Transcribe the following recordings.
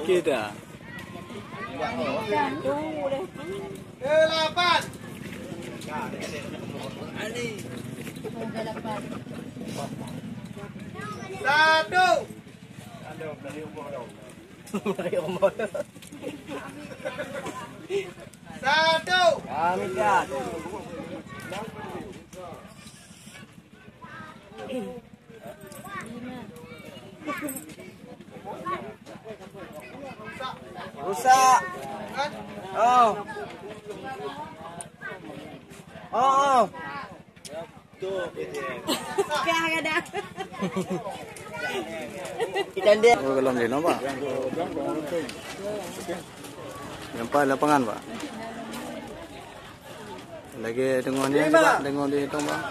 Kita. 8. Satu. Satu. Kami kat. Rusak. Oh. Oh. Kaya ada. Ikan dia. Oh, kalau dia nampak. Nampak lapangan, Pak. Lagi tengok ni, Pak. Tengok di hitung, Pak.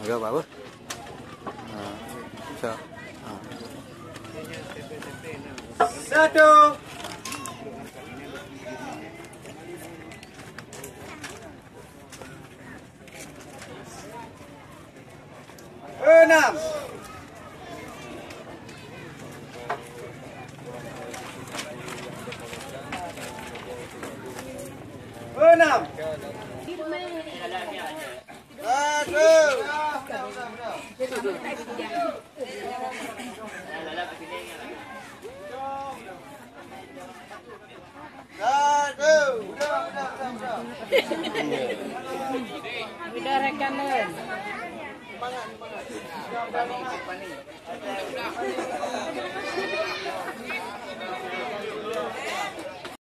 Agak apa? Bisa. Satu. Enam. Enam. Udah rekaman.